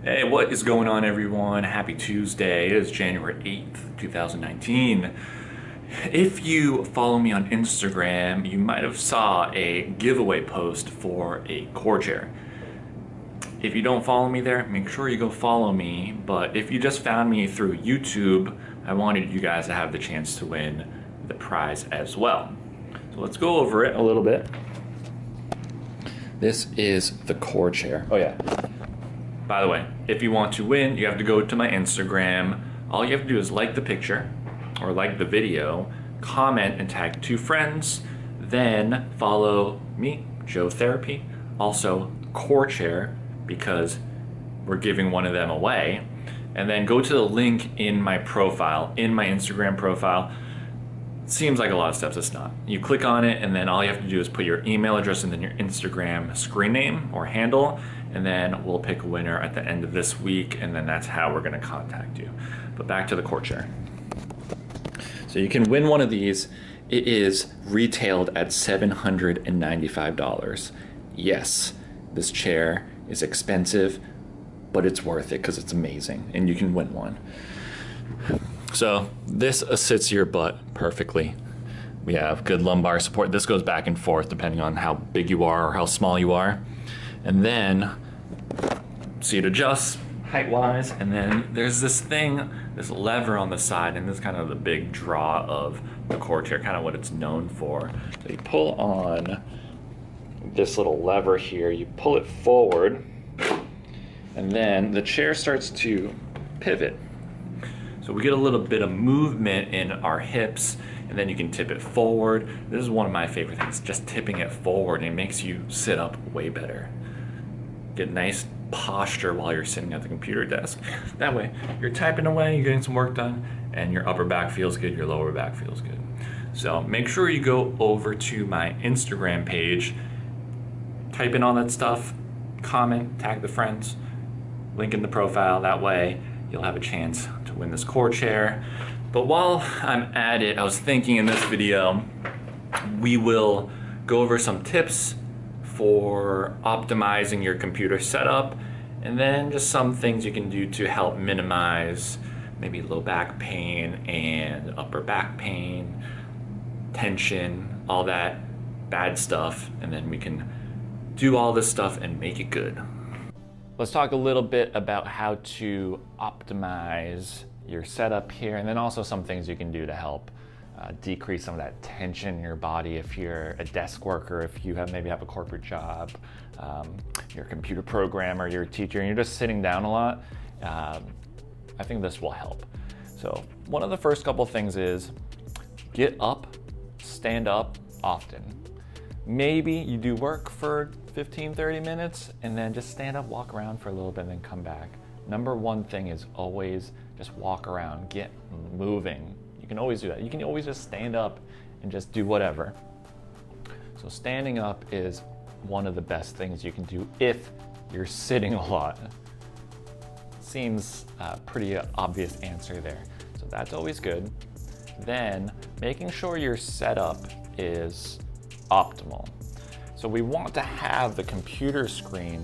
Hey, what is going on, everyone? Happy Tuesday. It is January 8th, 2019. If you follow me on Instagram, you might have saw a giveaway post for a CoreChair. If you don't follow me there, make sure you go follow me. But if you just found me through YouTube, I wanted you guys to have the chance to win the prize as well. So let's go over it a little bit. This is the CoreChair. Oh yeah. By the way, if you want to win, you have to go to my Instagram. All you have to do is like the picture or like the video, comment and tag 2 friends, then follow me, joetherapy, also CoreChair, because we're giving one of them away, and then go to the link in my profile, in my Instagram profile. Seems like a lot of steps, it's not. You click on it, and then all you have to do is put your email address and then your Instagram screen name or handle, and then we'll pick a winner at the end of this week, and then that's how we're gonna contact you. But back to the CoreChair. So you can win one of these. It is retailed at $795. Yes, this chair is expensive, but it's worth it because it's amazing, and you can win one. So this sits your butt perfectly. We have good lumbar support. This goes back and forth depending on how big you are or how small you are. And then seat adjusts height-wise, and then there's this thing, this lever on the side, and this is kind of the big draw of the CoreChair, kind of what it's known for. So you pull on this little lever here, you pull it forward, and then the chair starts to pivot. So we get a little bit of movement in our hips, and then you can tip it forward. This is one of my favorite things, just tipping it forward, and it makes you sit up way better. Get nice posture while you're sitting at the computer desk. That way, you're typing away, you're getting some work done, and your upper back feels good, your lower back feels good. So make sure you go over to my Instagram page, type in all that stuff, comment, tag the friends, link in the profile. That way, you'll have a chance to win this CoreChair. But while I'm at it, I was thinking in this video, we will go over some tips for optimizing your computer setup, and then just some things you can do to help minimize maybe low back pain and upper back pain, tension, all that bad stuff, and then we can do all this stuff and make it good. Let's talk a little bit about how to optimize your setup here, and then also some things you can do to help decrease some of that tension in your body if you're a desk worker, if you maybe have a corporate job, you're a computer programmer, you're a teacher, and you're just sitting down a lot. I think this will help. So one of the first couple things is get up, stand up often. Maybe you do work for 15-30 minutes and then just stand up, walk around for a little bit, and then come back. Number one thing is always just walk around, get moving. You can always do that. You can always just stand up and just do whatever. So standing up is one of the best things you can do if you're sitting a lot. Seems a pretty obvious answer there. So that's always good. Then making sure your setup is optimal. So we want to have the computer screen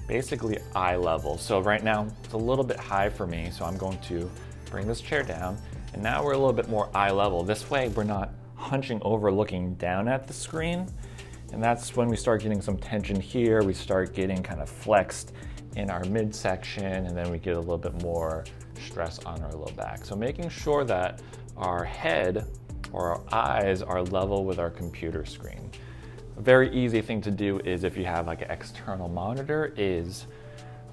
basically eye level. So right now it's a little bit high for me, so I'm going to bring this chair down, and now we're a little bit more eye level. This way we're not hunching over looking down at the screen, and that's when we start getting some tension here. We start getting kind of flexed in our midsection, and then we get a little bit more stress on our low back. So making sure that our head or our eyes are level with our computer screen. A very easy thing to do is, if you have like an external monitor, is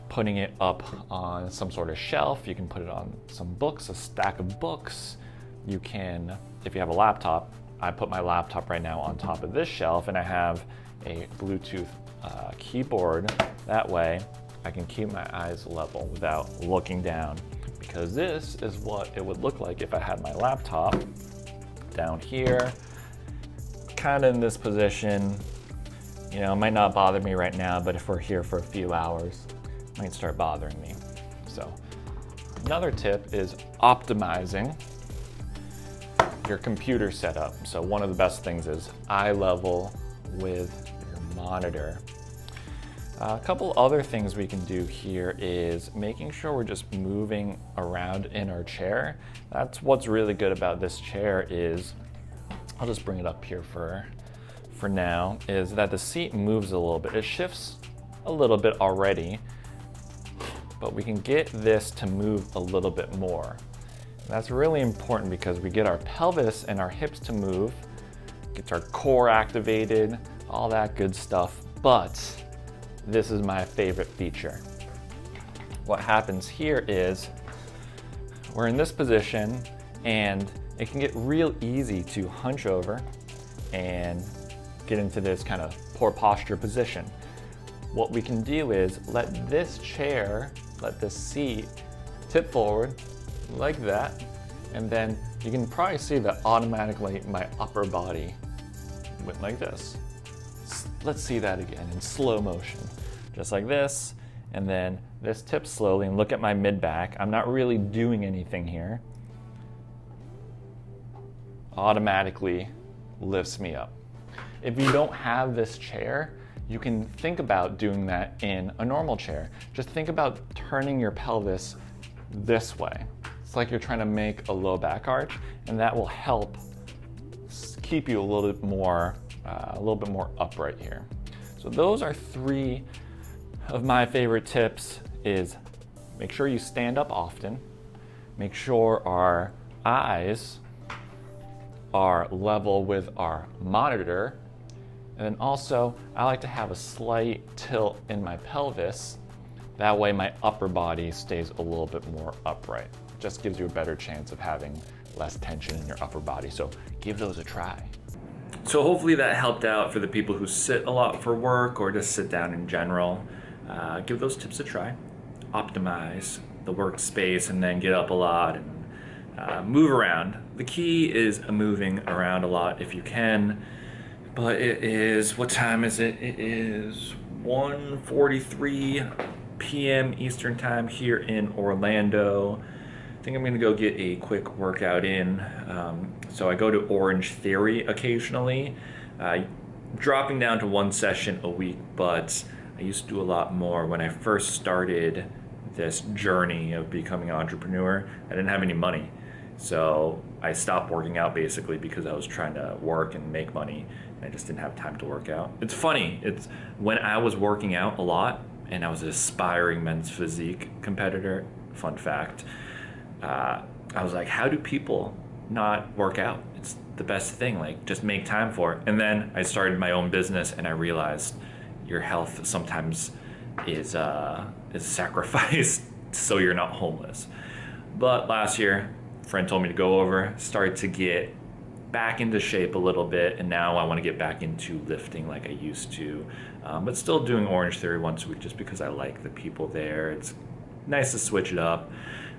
putting it up on some sort of shelf. You can put it on some books, a stack of books. You can, if you have a laptop, I put my laptop right now on top of this shelf, and I have a Bluetooth keyboard. That way I can keep my eyes level without looking down, because this is what it would look like if I had my laptop down here, kind of in this position. You know, it might not bother me right now, but if we're here for a few hours, it might start bothering me. So another tip is optimizing your computer setup. So one of the best things is eye level with your monitor. A couple other things we can do here is making sure we're just moving around in our chair. That's what's really good about this chair is, I'll just bring it up here for now, is that the seat moves a little bit. It shifts a little bit already, but we can get this to move a little bit more. And that's really important because we get our pelvis and our hips to move, gets our core activated, all that good stuff, but this is my favorite feature. What happens here is we're in this position and it can get real easy to hunch over and get into this kind of poor posture position. What we can do is let this chair, let this seat tip forward like that, and then you can probably see that automatically my upper body went like this. Let's see that again in slow motion. Just like this, and then this tips slowly, and look at my mid-back. I'm not really doing anything here. Automatically lifts me up. If you don't have this chair, you can think about doing that in a normal chair. Just think about turning your pelvis this way. It's like you're trying to make a low back arch, and that will help keep you a little bit more upright here. So those are 3 of my favorite tips. Is make sure you stand up often, make sure our eyes are level with our monitor, and then also I like to have a slight tilt in my pelvis. That way my upper body stays a little bit more upright. Just gives you a better chance of having less tension in your upper body. So give those a try. So hopefully that helped out for the people who sit a lot for work or just sit down in general. Give those tips a try. Optimize the workspace and then get up a lot and move around. The key is moving around a lot if you can. But it is, what time is it? It is 1:43 p.m. Eastern time here in Orlando. I think I'm gonna go get a quick workout in. So I go to Orange Theory occasionally, dropping down to 1 session a week, but I used to do a lot more. When I first started this journey of becoming an entrepreneur, I didn't have any money. So I stopped working out basically because I was trying to work and make money. And I just didn't have time to work out. It's funny, it's when I was working out a lot and I was an aspiring men's physique competitor, fun fact, I was like, how do people not work out? It's the best thing, like just make time for it. And then I started my own business and I realized your health sometimes is sacrificed so you're not homeless. But last year, a friend told me to go over, start to get back into shape a little bit, and now I want to get back into lifting like I used to, but still doing Orange Theory once a week just because I like the people there. It's nice to switch it up,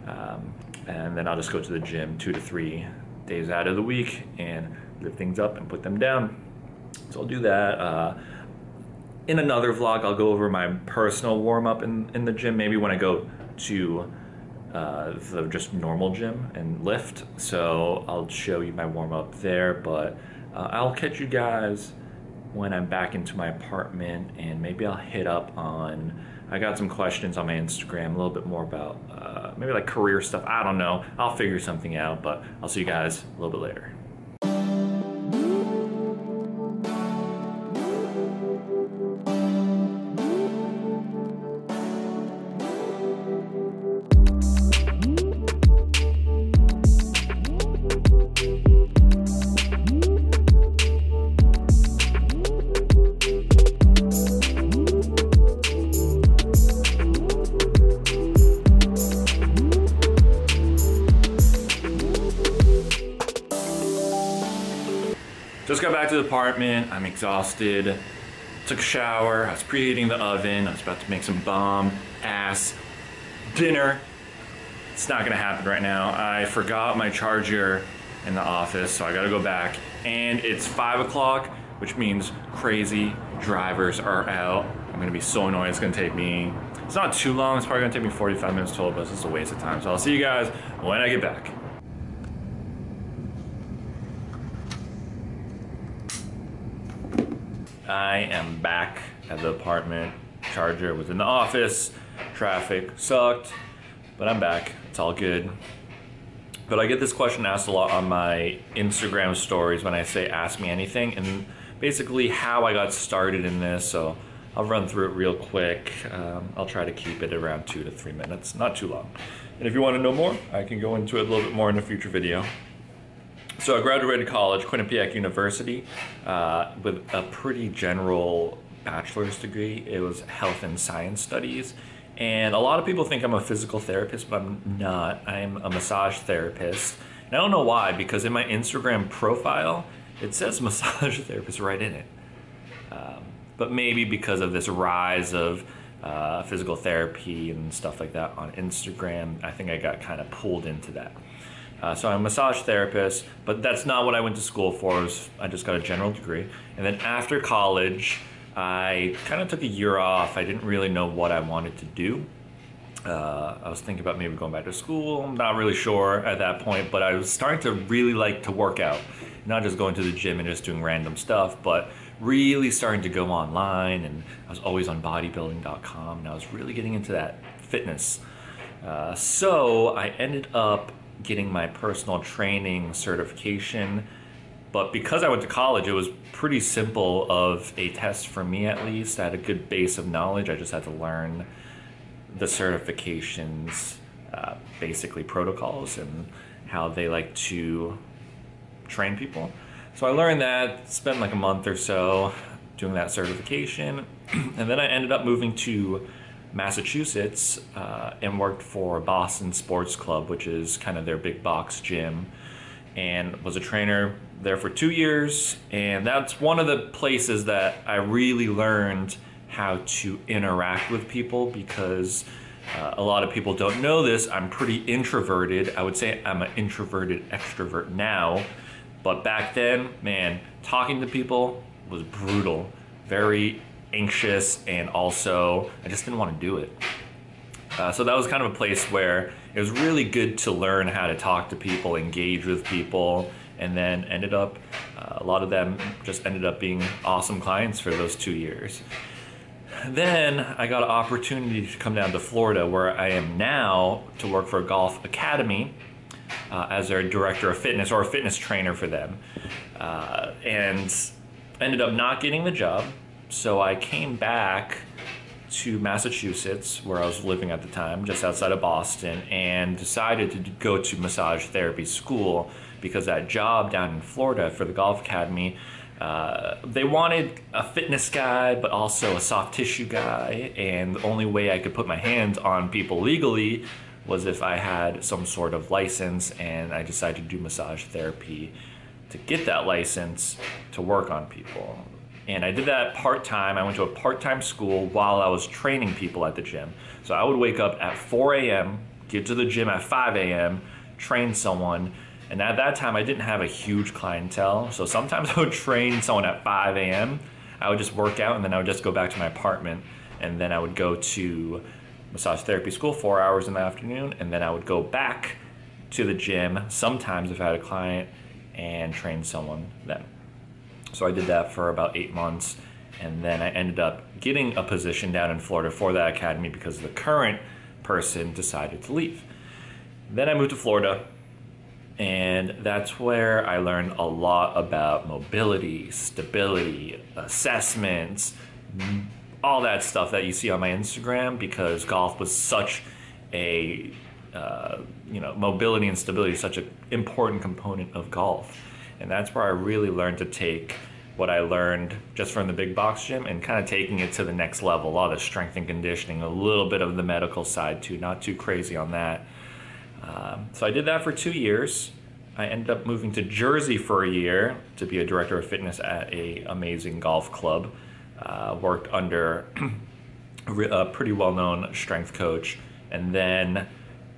and then I'll just go to the gym 2 to 3 days out of the week and lift things up and put them down. So I'll do that. In another vlog, I'll go over my personal warm-up in the gym, maybe when I go to the just normal gym and lift. So I'll show you my warm-up there, but I'll catch you guys when I'm back into my apartment, and maybe I'll hit up on, I got some questions on my Instagram, a little bit more about maybe like career stuff. I don't know. I'll figure something out, but I'll see you guys a little bit later. Just got back to the apartment. I'm exhausted. Took a shower. I was preheating the oven. I was about to make some bomb-ass dinner. It's not gonna happen right now. I forgot my charger in the office, so I gotta go back. And it's 5 o'clock, which means crazy drivers are out. I'm gonna be so annoyed. It's gonna take me, it's not too long. It's probably gonna take me 45 minutes total, but it's just a waste of time. So I'll see you guys when I get back. I am back at the apartment. charger was in the office. Traffic sucked, but I'm back. It's all good. But I get this question asked a lot on my Instagram stories when I say ask me anything, and basically how I got started in this. So I'll run through it real quick. I'll try to keep it around 2 to 3 minutes, not too long. And if you want to know more, I can go into it a little bit more in a future video. So I graduated college, Quinnipiac University, with a pretty general bachelor's degree. It was health and science studies. And a lot of people think I'm a physical therapist, but I'm not. I'm a massage therapist. And I don't know why, because in my Instagram profile, it says massage therapist right in it. But maybe because of this rise of physical therapy and stuff like that on Instagram, I think I got kind of pulled into that. So I'm a massage therapist, but that's not what I went to school for. I just got a general degree. And then after college, I kind of took a year off. I didn't really know what I wanted to do. I was thinking about maybe going back to school. I'm not really sure at that point, but I was starting to really like to work out. Not just going to the gym and just doing random stuff, but really starting to go online. And I was always on bodybuilding.com, and I was really getting into that fitness. So I ended up getting my personal training certification. But because I went to college, it was pretty simple of a test for me, at least. I had a good base of knowledge. I just had to learn the certifications, basically protocols and how they like to train people. So I learned that, spent like a month or so doing that certification. And then I ended up moving to Massachusetts and worked for Boston Sports Club, which is kind of their big box gym, and was a trainer there for 2 years. And that's one of the places that I really learned how to interact with people, because a lot of people don't know this. I'm pretty introverted. I would say I'm an introverted extrovert now, but back then, man, talking to people was brutal, very anxious, and also I just didn't want to do it. So that was kind of a place where it was really good to learn how to talk to people, engage with people, and then ended up, a lot of them just ended up being awesome clients for those 2 years. Then I got an opportunity to come down to Florida, where I am now, to work for a golf academy as their director of fitness, or a fitness trainer for them, and ended up not getting the job. So I came back to Massachusetts, where I was living at the time, just outside of Boston, and decided to go to massage therapy school, because that job down in Florida for the golf academy, they wanted a fitness guy, but also a soft tissue guy, and the only way I could put my hands on people legally was if I had some sort of license, and I decided to do massage therapy to get that license to work on people. And I did that part-time. I went to a part-time school while I was training people at the gym. So I would wake up at 4 a.m., get to the gym at 5 a.m., train someone. And at that time, I didn't have a huge clientele. So sometimes I would train someone at 5 a.m. I would just work out, and then I would just go back to my apartment. And then I would go to massage therapy school 4 hours in the afternoon. And then I would go back to the gym, sometimes if I had a client, and train someone then. So I did that for about 8 months, and then I ended up getting a position down in Florida for that academy because the current person decided to leave. Then I moved to Florida, and that's where I learned a lot about mobility, stability, assessments, all that stuff that you see on my Instagram, because golf was such a, mobility and stability is such an important component of golf. And that's where I really learned to take what I learned just from the big box gym and kind of taking it to the next level. A lot of strength and conditioning, a little bit of the medical side too, not too crazy on that. So I did that for 2 years. I ended up moving to Jersey for a year to be a director of fitness at a amazing golf club. Worked under a pretty well-known strength coach. And then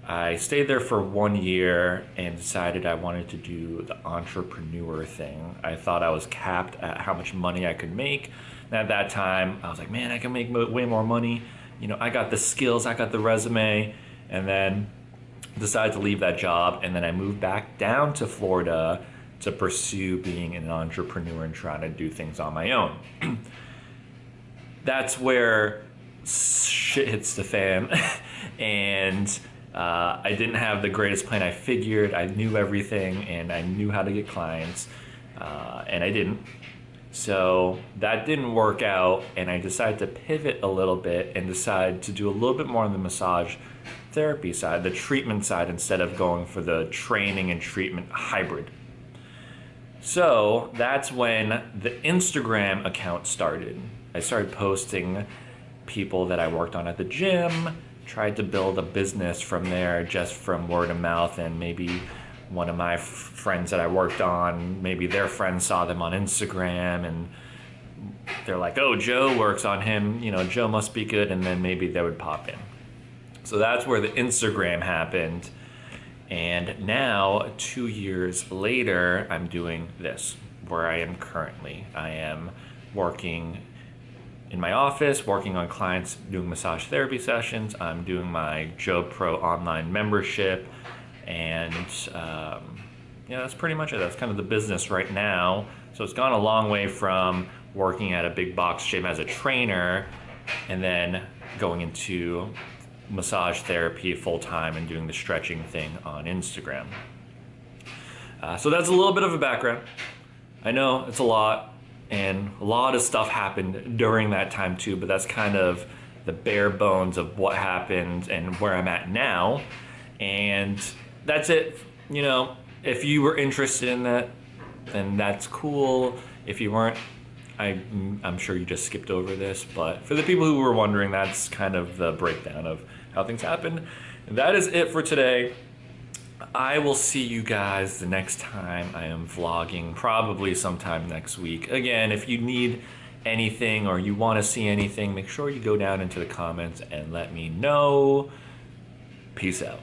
I stayed there for 1 year and decided I wanted to do the entrepreneur thing. I thought I was capped at how much money I could make. And at that time, I was like, man, I can make way more money. I got the skills, I got the resume. And then decided to leave that job. And then I moved back down to Florida to pursue being an entrepreneur and trying to do things on my own. That's where shit hits the fan and I didn't have the greatest plan. I figured I knew everything and I knew how to get clients, and I didn't. So that didn't work out, and I decided to pivot a little bit and decide to do a little bit more on the massage therapy side, the treatment side, instead of going for the training and treatment hybrid. So that's when the Instagram account started. I started posting people that I worked on at the gym, tried to build a business from there just from word of mouth, and maybe one of my friends that I worked on, maybe their friends saw them on Instagram and they're like, oh, Joe works on him, you know, Joe must be good, and then maybe they would pop in. So that's where the Instagram happened. And now, 2 years later, I'm doing this, where I am currently. I am working in my office, working on clients, doing massage therapy sessions. I'm doing my Joe Pro online membership. And yeah, that's pretty much it. That's kind of the business right now. So it's gone a long way from working at a big box gym as a trainer and then going into massage therapy full time and doing the stretching thing on Instagram. So that's a little bit of a background. I know it's a lot, and a lot of stuff happened during that time too, but that's kind of the bare bones of what happened and where I'm at now. And that's it. You know, if you were interested in that, then that's cool. If you weren't, I'm sure you just skipped over this, but for the people who were wondering, that's kind of the breakdown of how things happened. And that is it for today. I will see you guys the next time I am vlogging, probably sometime next week. Again, if you need anything or you want to see anything, make sure you go down into the comments and let me know. Peace out.